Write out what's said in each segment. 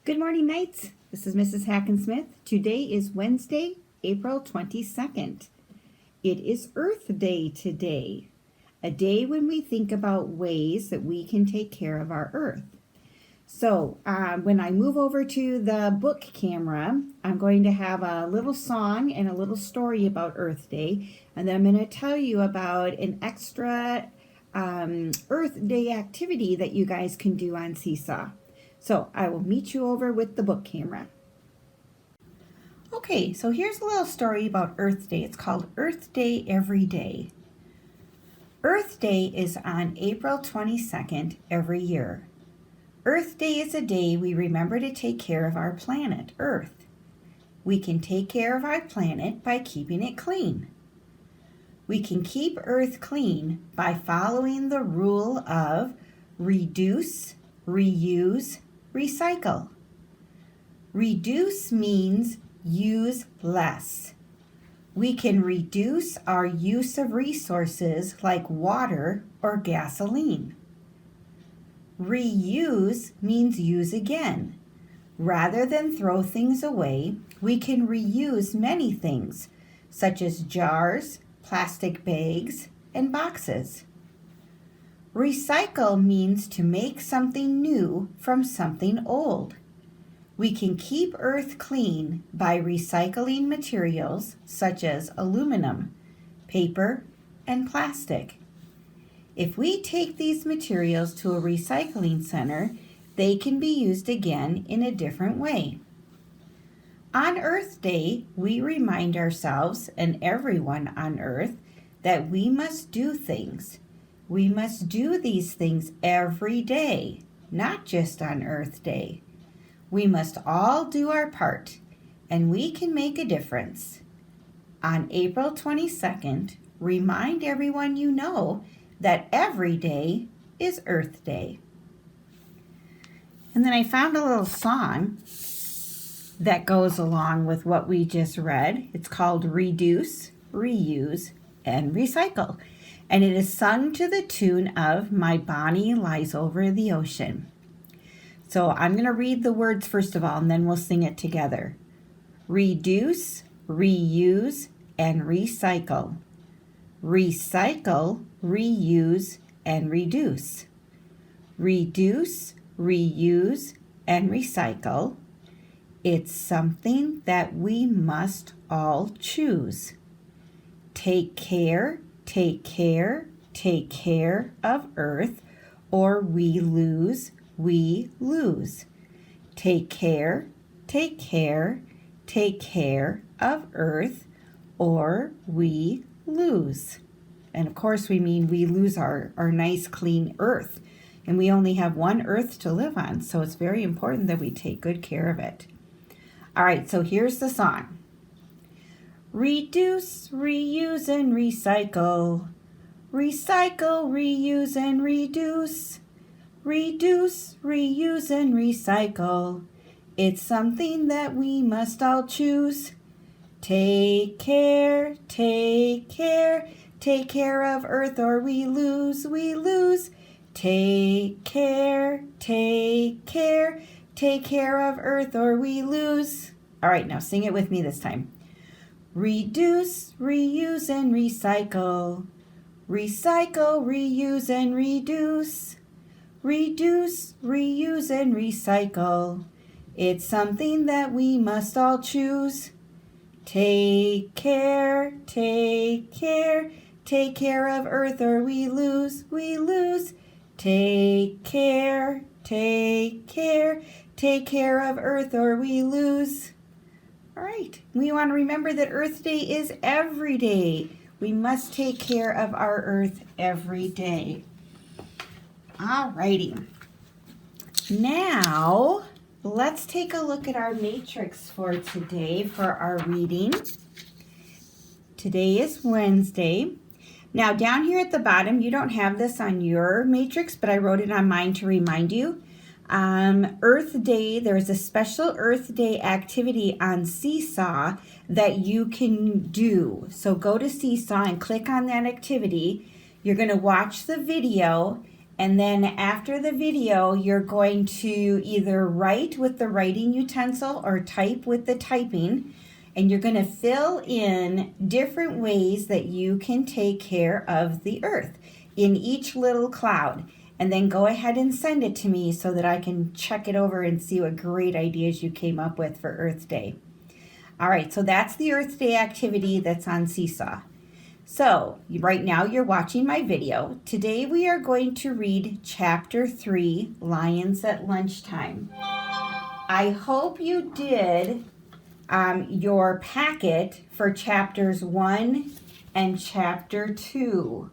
Good morning, Knights. This is Mrs. Hackensmith. Today is Wednesday, April 22nd. It is Earth Day today, a day when we think about ways that we can take care of our Earth. So when I move over to the book camera, I'm going to have a little song and a little story about Earth Day, and then I'm going to tell you about an extra Earth Day activity that you guys can do on Seesaw. So I will meet you over with the book camera. Okay, so here's a little story about Earth Day. It's called Earth Day Every Day. Earth Day is on April 22nd every year. Earth Day is a day we remember to take care of our planet, Earth. We can take care of our planet by keeping it clean. We can keep Earth clean by following the rule of reduce, reuse, recycle. Reduce means use less. We can reduce our use of resources like water or gasoline. Reuse means use again. Rather than throw things away, we can reuse many things, such as jars, plastic bags, and boxes. Recycle means to make something new from something old. We can keep Earth clean by recycling materials such as aluminum, paper, and plastic. If we take these materials to a recycling center, they can be used again in a different way. On Earth Day, we remind ourselves and everyone on Earth that we must do things. We must do these things every day, not just on Earth Day. We must all do our part, and we can make a difference. On April 22nd, remind everyone you know that every day is Earth Day. And then I found a little song that goes along with what we just read. It's called Reduce, Reuse, and Recycle. And it is sung to the tune of My Bonnie Lies Over the Ocean. So I'm going to read the words first of all, and then we'll sing it together. Reduce, reuse, and recycle. Recycle, reuse, and reduce. Reduce, reuse, and recycle. It's something that we must all choose. Take care, take care, take care of Earth, or we lose, we lose. Take care, take care, take care of Earth, or we lose. And of course we mean we lose our nice clean Earth. And we only have one Earth to live on, so it's very important that we take good care of it. All right, so here's the song. Reduce, reuse, and recycle. Recycle, reuse, and reduce. Reduce, reuse, and recycle. It's something that we must all choose. Take care, take care, take care of Earth, or we lose, we lose. Take care, take care, take care of Earth, or we lose. All right, now sing it with me this time. Reduce, reuse, and recycle. Recycle, reuse, and reduce. Reduce, reuse, and recycle. It's something that we must all choose. Take care, take care, take care of Earth, or we lose, we lose. Take care, take care, take care of Earth, or we lose. All right, we want to remember that Earth Day is every day. We must take care of our Earth every day. All righty. Now, let's take a look at our matrix for today for our reading. Today is Wednesday. Now, down here at the bottom, you don't have this on your matrix, but I wrote it on mine to remind you. Earth Day, there's a special Earth Day activity on Seesaw that you can do. So go to Seesaw and click on that activity. You're going to watch the video, And then after the video, you're going to either write with the writing utensil or type with the typing. And you're going to fill in different ways that you can take care of the earth in each little cloud. And then go ahead and send it to me so that I can check it over and see what great ideas you came up with for Earth Day. All right, so that's the Earth Day activity that's on Seesaw. So right now you're watching my video. Today we are going to read Chapter 3, Lions at Lunchtime. I hope you did your packet for Chapters 1 and Chapter 2.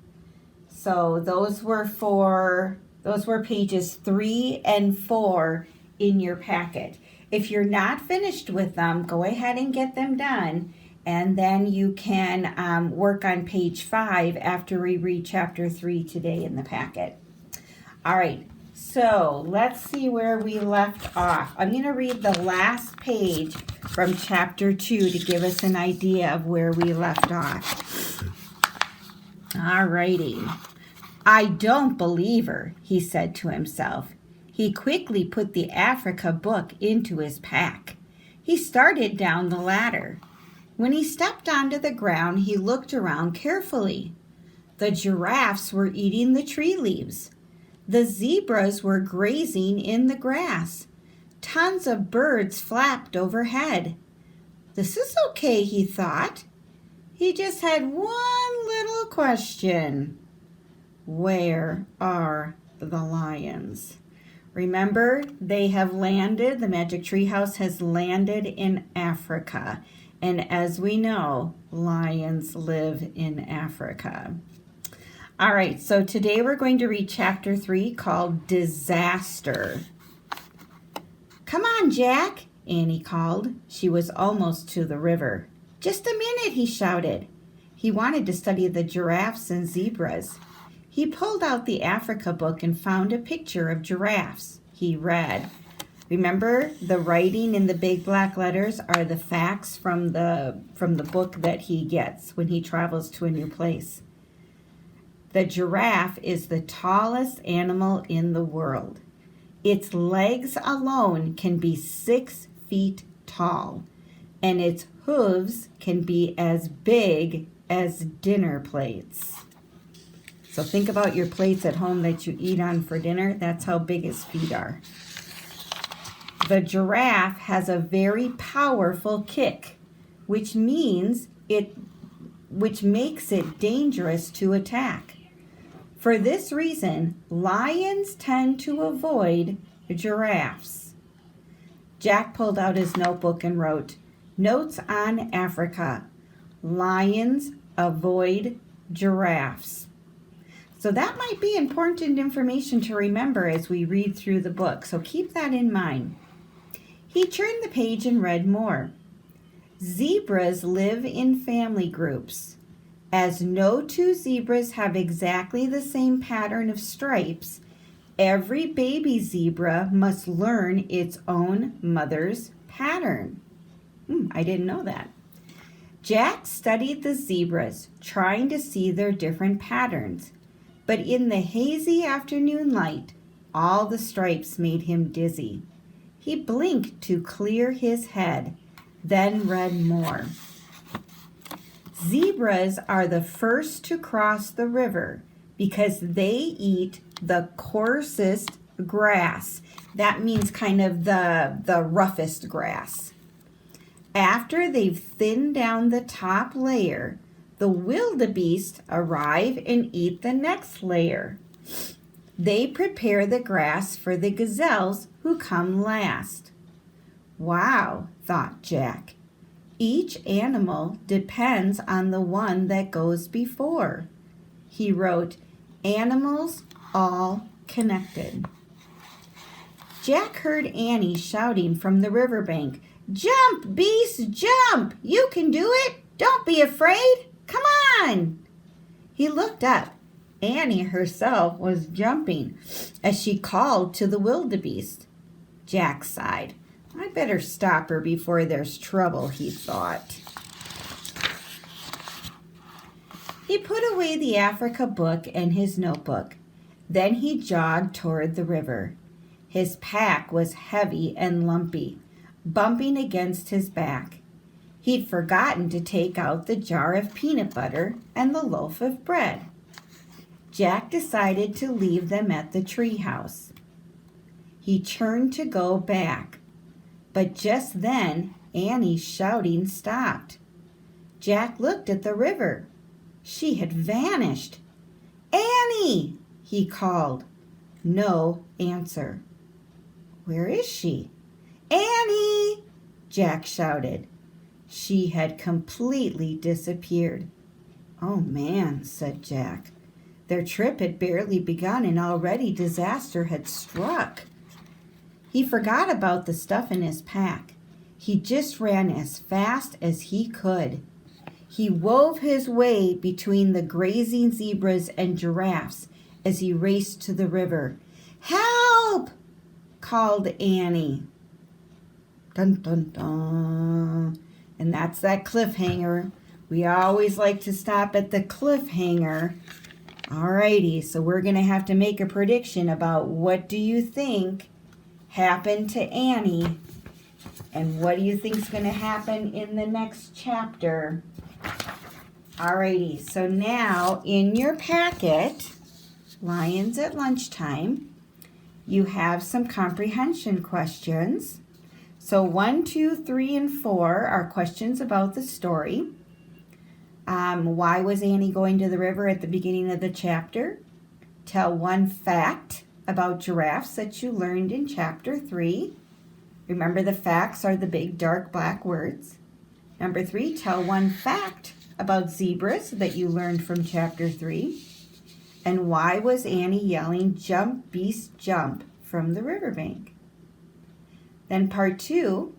So those were pages 3 and 4 in your packet. If you're not finished with them, go ahead and get them done. And then you can work on page 5 after we read Chapter 3 today in the packet. All right, so let's see where we left off. I'm going to read the last page from Chapter 2 to give us an idea of where we left off. All righty. I don't believe her, he said to himself. He quickly put the Africa book into his pack. He started down the ladder. When he stepped onto the ground, he looked around carefully. The giraffes were eating the tree leaves. The zebras were grazing in the grass. Tons of birds flapped overhead. This is okay, he thought. He just had one little question. Where are the lions? Remember, they have landed, the Magic Tree House has landed in Africa. And as we know, lions live in Africa. All right, so today we're going to read Chapter 3 called Disaster. Come on, Jack, Annie called. She was almost to the river. Just a minute, he shouted. He wanted to study the giraffes and zebras. He pulled out the Africa book and found a picture of giraffes. He read. Remember, the writing in the big black letters are the facts from the book that he gets when he travels to a new place. The giraffe is the tallest animal in the world. Its legs alone can be 6 feet tall, and its hooves can be as big as dinner plates. So think about your plates at home that you eat on for dinner. That's how big his feet are. The giraffe has a very powerful kick, which makes it dangerous to attack. For this reason, lions tend to avoid giraffes. Jack pulled out his notebook and wrote, Notes on Africa. Lions avoid giraffes. So that might be important information to remember as we read through the book, so keep that in mind. He turned the page and read more. Zebras live in family groups. As no two zebras have exactly the same pattern of stripes, every baby zebra must learn its own mother's pattern. I didn't know that. Jack studied the zebras, trying to see their different patterns. But in the hazy afternoon light, all the stripes made him dizzy. He blinked to clear his head, then read more. Zebras are the first to cross the river because they eat the coarsest grass. That means kind of the roughest grass. After they've thinned down the top layer, the wildebeest arrive and eat the next layer. They prepare the grass for the gazelles who come last. Wow, thought Jack. Each animal depends on the one that goes before. He wrote, Animals all connected. Jack heard Annie shouting from the riverbank, Jump, beast, jump! You can do it! Don't be afraid! Come on! He looked up. Annie herself was jumping as she called to the wildebeest. Jack sighed. I better stop her before there's trouble, he thought. He put away the Africa book and his notebook. Then he jogged toward the river. His pack was heavy and lumpy, bumping against his back. He'd forgotten to take out the jar of peanut butter and the loaf of bread. Jack decided to leave them at the treehouse. He turned to go back, but just then Annie's shouting stopped. Jack looked at the river. She had vanished. "Annie!" he called. No answer. "Where is she?" "Annie!" Jack shouted. She had completely disappeared. "Oh man," said Jack. Their trip had barely begun and already disaster had struck. He forgot about the stuff in his pack. He just ran as fast as he could. He wove his way between the grazing zebras and giraffes as he raced to the river. "Help!" called Annie. Dun, dun, dun. And that's that cliffhanger. We always like to stop at the cliffhanger. Alrighty, so we're going to have to make a prediction about what do you think happened to Annie and what do you think is going to happen in the next chapter. Alrighty, so now in your packet, Lions at Lunchtime, you have some comprehension questions. So 1, 2, 3, and 4 are questions about the story. Why was Annie going to the river at the beginning of the chapter? Tell one fact about giraffes that you learned in chapter 3. Remember, the facts are the big dark black words. Number 3, tell one fact about zebras that you learned from chapter 3. And why was Annie yelling, "Jump, beast, jump," from the riverbank? Then part 2,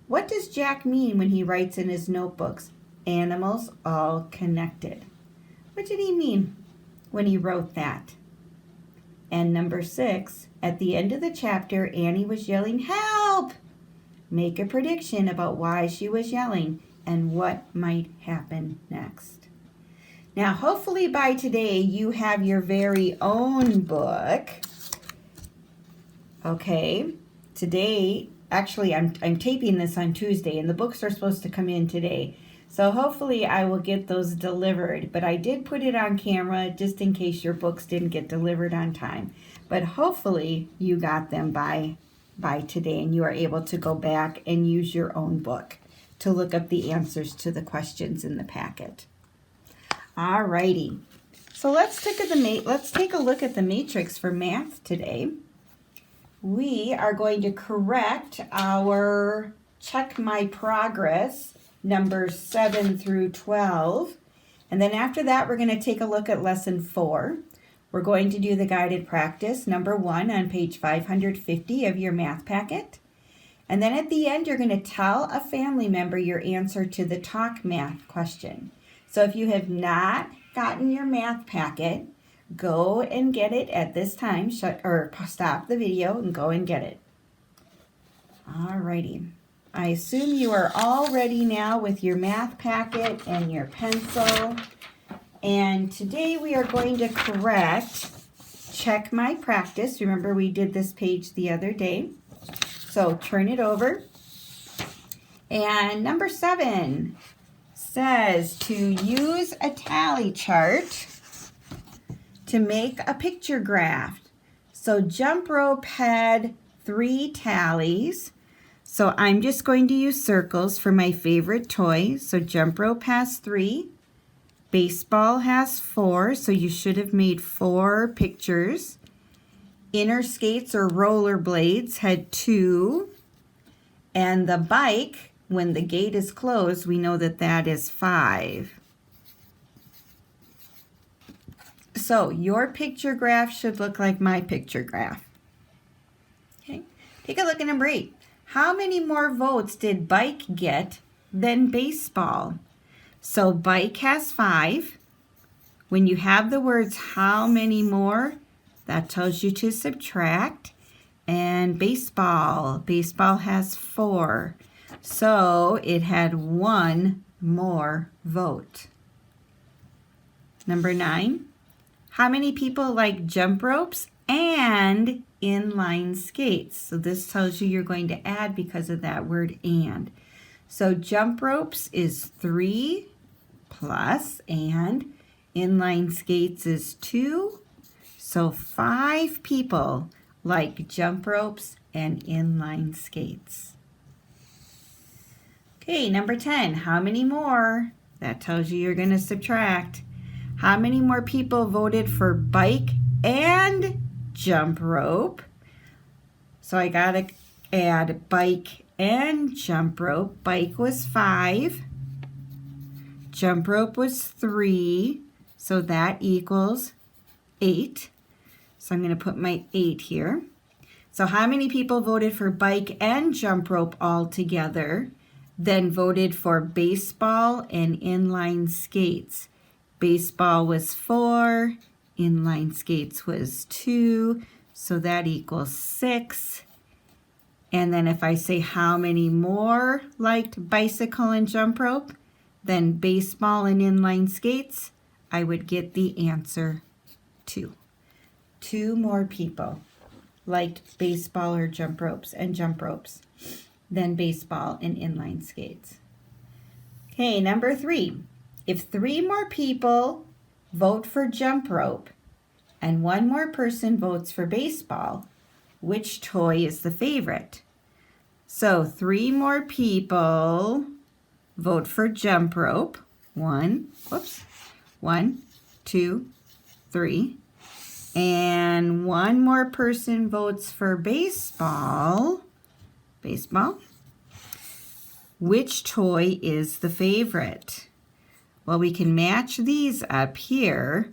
what does Jack mean when he writes in his notebooks, "Animals all connected"? What did he mean when he wrote that? And number 6, at the end of the chapter, Annie was yelling, "Help!" Make a prediction about why she was yelling and what might happen next. Now, hopefully by today, you have your very own book. Okay, today, actually, I'm taping this on Tuesday, and the books are supposed to come in today. So hopefully I will get those delivered, but I did put it on camera just in case your books didn't get delivered on time. But hopefully you got them by today and you are able to go back and use your own book to look up the answers to the questions in the packet. Alrighty, so let's take a look at the matrix for math today. We are going to correct our check my progress numbers 7 through 12. And then after that, we're going to take a look at lesson 4. We're going to do the guided practice number 1 on page 550 of your math packet. And then at the end, you're going to tell a family member your answer to the talk math question. So if you have not gotten your math packet, go and get it at this time. Stop the video and go and get it. Alrighty. I assume you are all ready now with your math packet and your pencil. And today we are going to correct check my practice. Remember, we did this page the other day. So turn it over. And number 7 says to use a tally chart to make a picture graph. So jump rope had 3 tallies. So I'm just going to use circles for my favorite toy. So jump rope has 3. Baseball has 4, so you should have made 4 pictures. Inner skates or roller blades had 2. And the bike, when the gate is closed, we know that that is 5. So your picture graph should look like my picture graph. Okay, take a look at number 8. How many more votes did bike get than baseball? So bike has 5. When you have the words how many more, that tells you to subtract. And baseball has 4. So it had 1 more vote. Number 9. How many people like jump ropes and inline skates? So this tells you you're going to add because of that word and. So jump ropes is 3 plus and inline skates is 2. So 5 people like jump ropes and inline skates. Okay, number 10, how many more? That tells you you're going to subtract. How many more people voted for bike and jump rope? So I got to add bike and jump rope. Bike was 5. Jump rope was 3. So that equals 8. So I'm going to put my 8 here. So how many people voted for bike and jump rope all together? Then voted for baseball and inline skates. Baseball was 4, inline skates was 2, so that equals 6. And then if I say how many more liked bicycle and jump rope, then baseball and inline skates, I would get the answer 2. 2 more people liked baseball or jump ropes than baseball and inline skates. Okay, number 3. If 3 more people vote for jump rope and 1 more person votes for baseball, which toy is the favorite? So 3 more people vote for jump rope. 1, 2, 3. And 1 more person votes for baseball. Which toy is the favorite? Well, we can match these up here.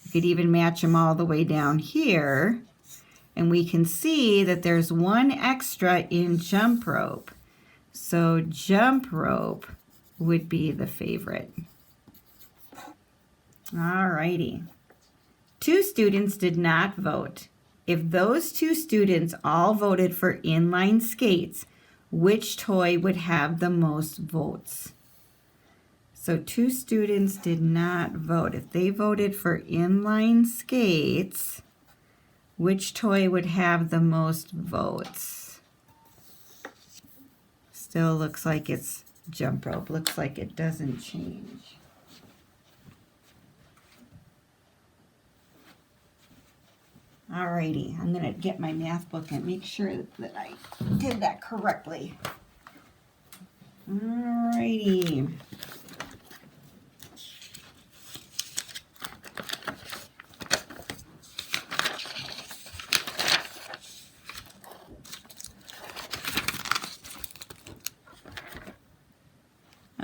We could even match them all the way down here. And we can see that there's 1 extra in jump rope. So jump rope would be the favorite. All righty. 2 students did not vote. If those 2 students all voted for inline skates, which toy would have the most votes? So 2 students did not vote. If they voted for inline skates, which toy would have the most votes? Still looks like it's jump rope. Looks like it doesn't change. Alrighty, I'm going to get my math book and make sure that I did that correctly. Alrighty.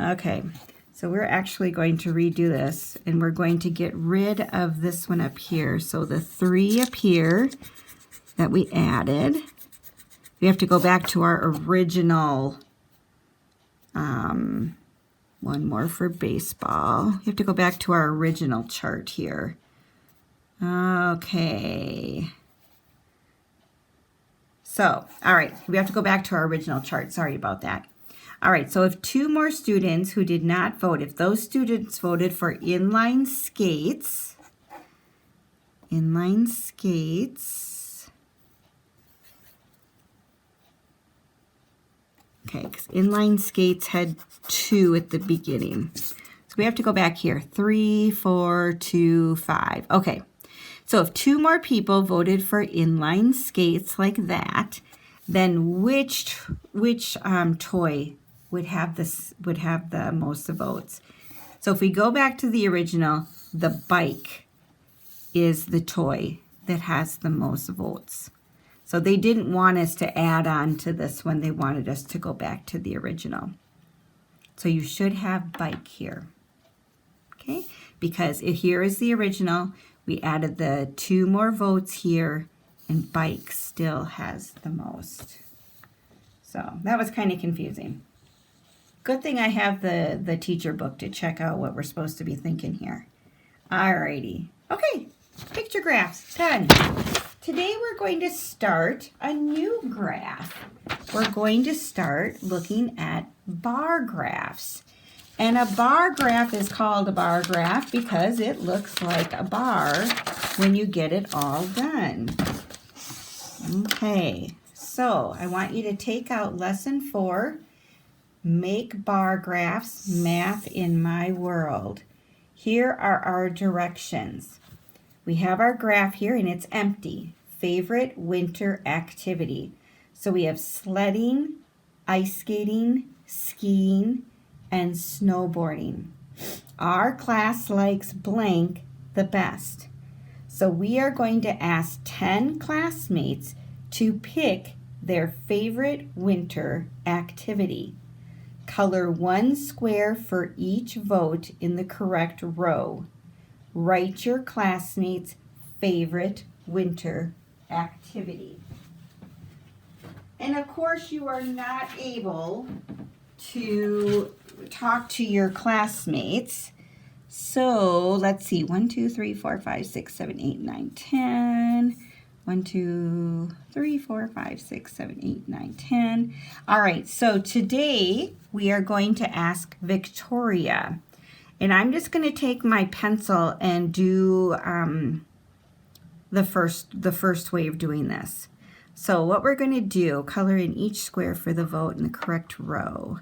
Okay, so we're actually going to redo this, and we're going to get rid of this one up here. So the 3 up here that we added, we have to go back to our original, 1 more for baseball. You have to go back to our original chart here. Okay. So, all right, we have to go back to our original chart. Sorry about that. All right, so if 2 more students who did not vote, if those students voted for inline skates, okay, because inline skates had 2 at the beginning. So we have to go back here, 3, 4, 2, 5. Okay, so if 2 more people voted for inline skates like that, then which toy would have the most votes? So if we go back to the original, the bike is the toy that has the most votes. So they didn't want us to add on to this one. They wanted us to go back to the original. So you should have bike here. Okay? Because here is the original. We added the 2 more votes here, and bike still has the most. So that was kind of confusing. Good thing I have the teacher book to check out what we're supposed to be thinking here. Alrighty. Okay, picture graphs, done. Today we're going to start a new graph. We're going to start looking at bar graphs. And a bar graph is called a bar graph because it looks like a bar when you get it all done. Okay, so I want you to take out lesson 4, make bar graphs, math in my world. Here are our directions. We have our graph here and it's empty. Favorite winter activity. So we have sledding, ice skating, skiing, and snowboarding. Our class likes blank the best. So we are going to ask 10 classmates to pick their favorite winter activity. Color 1 square for each vote in the correct row. Write your classmates' favorite winter activity. And of course, you are not able to talk to your classmates. So let's see, 1, 2, 3, 4, 5, 6, 7, 8, 9, 10. 1, 2, 3, 4, 5, 6, 7, 8, 9, 10. All right, so today we are going to ask Victoria. And I'm just going to take my pencil and do the first way of doing this. So what we're going to do, color in each square for the vote in the correct row.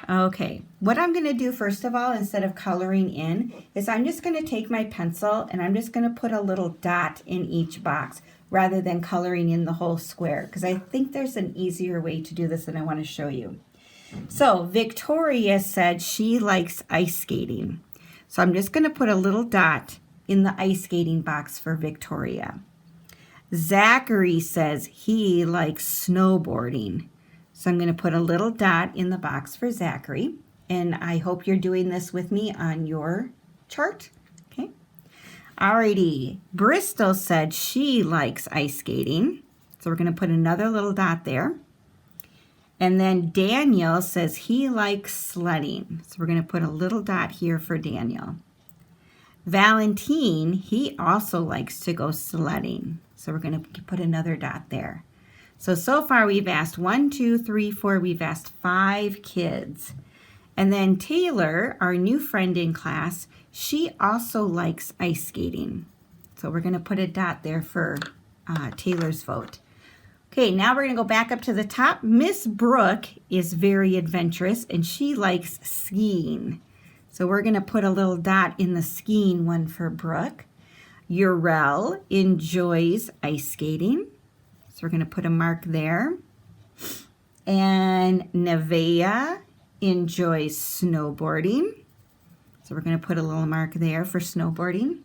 Okay, what I'm going to do first of all, instead of coloring in, is I'm just going to take my pencil and I'm just going to put a little dot in each box rather than coloring in the whole square, because I think there's an easier way to do this and I want to show you. So Victoria said she likes ice skating. So I'm just going to put a little dot in the ice skating box for Victoria. Zachary says he likes snowboarding. So I'm going to put a little dot in the box for Zachary. And I hope you're doing this with me on your chart. Okay. Alrighty. Bristol said she likes ice skating. So we're going to put another little dot there. And then Daniel says he likes sledding. So we're going to put a little dot here for Daniel. Valentine, he also likes to go sledding. So we're going to put another dot there. So far we've asked 1, 2, 3, 4, we've asked 5 kids. And then Taylor, our new friend in class, she also likes ice skating. So we're going to put a dot there for Taylor's vote. Okay, now we're going to go back up to the top. Miss Brooke is very adventurous and she likes skiing. So we're going to put a little dot in the skiing one for Brooke. Urel enjoys ice skating. So we're going to put a mark there. And Nevaeh enjoys snowboarding. So we're going to put a little mark there for snowboarding.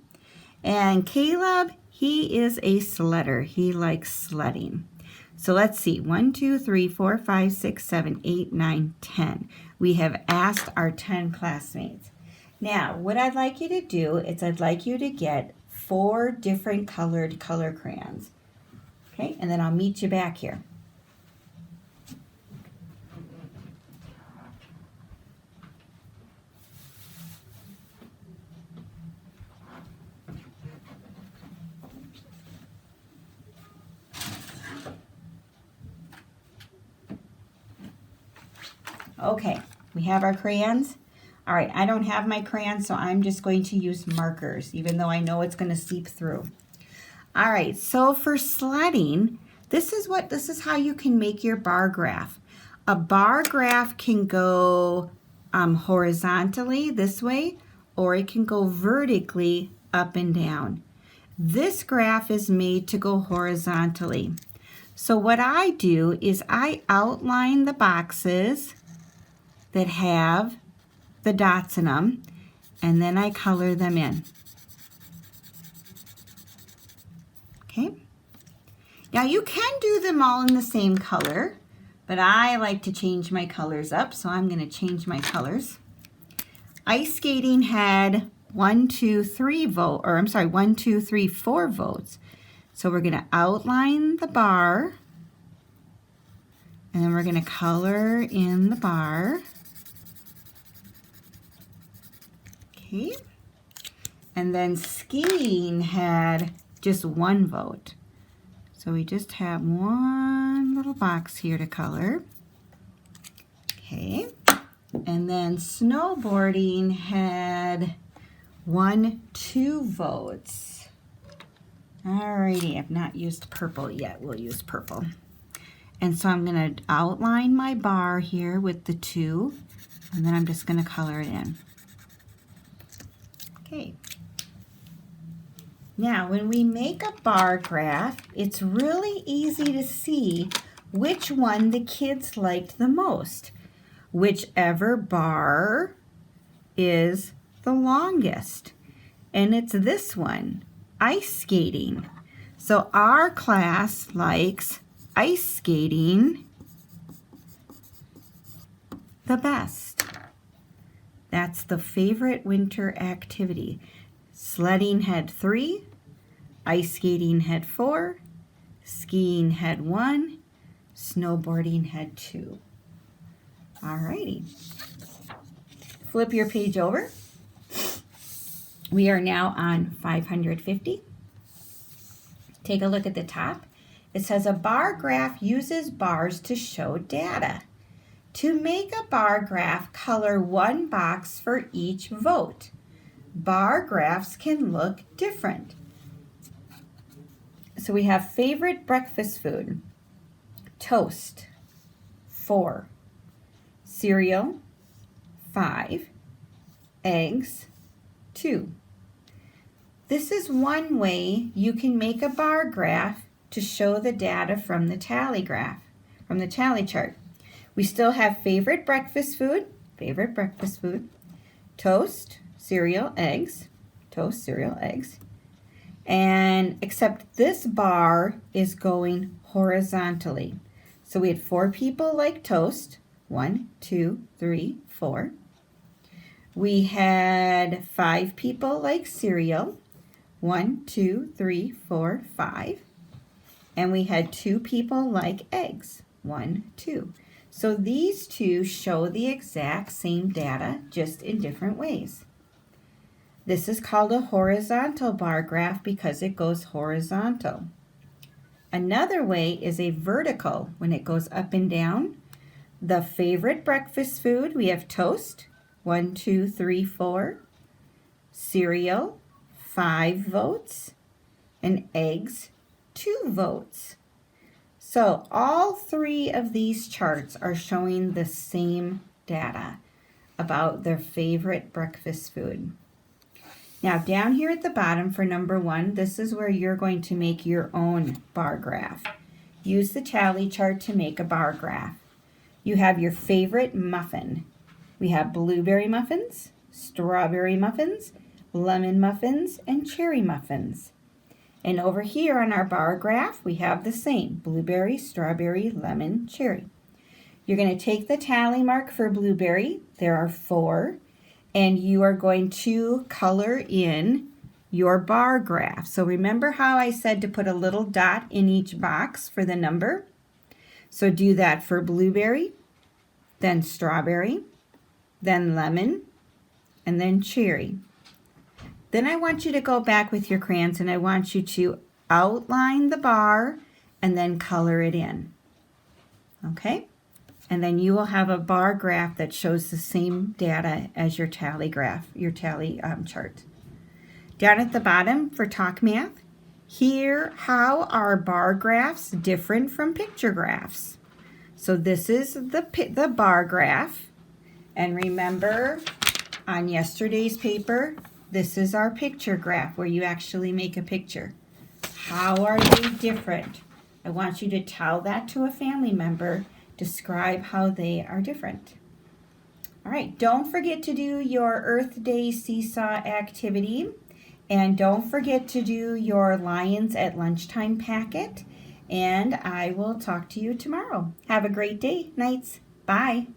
And Caleb, he is a sledder. He likes sledding. So let's see, 1, 2, 3, 4, 5, 6, 7, 8, 9, 10. We have asked our 10 classmates. Now, what I'd like you to do is I'd like you to get 4 different colored color crayons. Okay, and then I'll meet you back here. Okay, we have our crayons. All right, I don't have my crayons, so I'm just going to use markers, even though I know it's going to seep through. All right, so for sledding, this is how you can make your bar graph. A bar graph can go horizontally this way, or it can go vertically up and down. This graph is made to go horizontally. So what I do is I outline the boxes that have the dots in them, and then I color them in. Okay. Now you can do them all in the same color, but I like to change my colors up, so I'm going to change my colors. Ice skating had 1, 2, 3 vote, or I'm sorry, 1, 2, 3, 4 votes. So we're going to outline the bar, and then we're going to color in the bar. Okay. And then skiing had just 1 vote. So we just have 1 little box here to color. Okay. And then snowboarding had 2 votes. Alrighty, I've not used purple yet. We'll use purple. And so I'm going to outline my bar here with the 2, and then I'm just going to color it in. Okay. Now, when we make a bar graph, it's really easy to see which one the kids liked the most. Whichever bar is the longest. And it's this one, ice skating. So our class likes ice skating the best. That's the favorite winter activity. Sledding had 3, ice skating had 4, skiing had 1, snowboarding had 2. Alrighty. Flip your page over. We are now on 550. Take a look at the top. It says a bar graph uses bars to show data. To make a bar graph, color 1 box for each vote. Bar graphs can look different. So we have favorite breakfast food. Toast, 4. Cereal, 5. Eggs, 2. This is one way you can make a bar graph to show the data from the tally graph, from the tally chart. We still have favorite breakfast food, toast, cereal, eggs, toast, cereal, eggs. And except this bar is going horizontally. So we had 4 people like toast, 1, 2, 3, 4. We had 5 people like cereal, 1, 2, 3, 4, 5. And we had 2 people like eggs, 1, 2. So these 2 show the exact same data, just in different ways. This is called a horizontal bar graph because it goes horizontal. Another way is a vertical, when it goes up and down. The favorite breakfast food, we have toast, 1, 2, 3, 4. Cereal, 5 votes. And eggs, 2 votes. So all 3 of these charts are showing the same data about their favorite breakfast food. Now down here at the bottom for number 1, this is where you're going to make your own bar graph. Use the tally chart to make a bar graph. You have your favorite muffin. We have blueberry muffins, strawberry muffins, lemon muffins, and cherry muffins. And over here on our bar graph, we have the same, blueberry, strawberry, lemon, cherry. You're going to take the tally mark for blueberry. There are 4. And you are going to color in your bar graph. So remember how I said to put a little dot in each box for the number? So do that for blueberry, then strawberry, then lemon, and then cherry. Then I want you to go back with your crayons and I want you to outline the bar and then color it in. Okay? And then you will have a bar graph that shows the same data as your tally graph, your tally chart. Down at the bottom for Talk Math, here how are bar graphs different from picture graphs? So this is the bar graph. And remember on yesterday's paper, this is our picture graph where you actually make a picture. How are they different? I want you to tell that to a family member. Describe how they are different. All right, don't forget to do your Earth Day Seesaw activity. And don't forget to do your Lions at Lunchtime packet. And I will talk to you tomorrow. Have a great day, nights. Bye.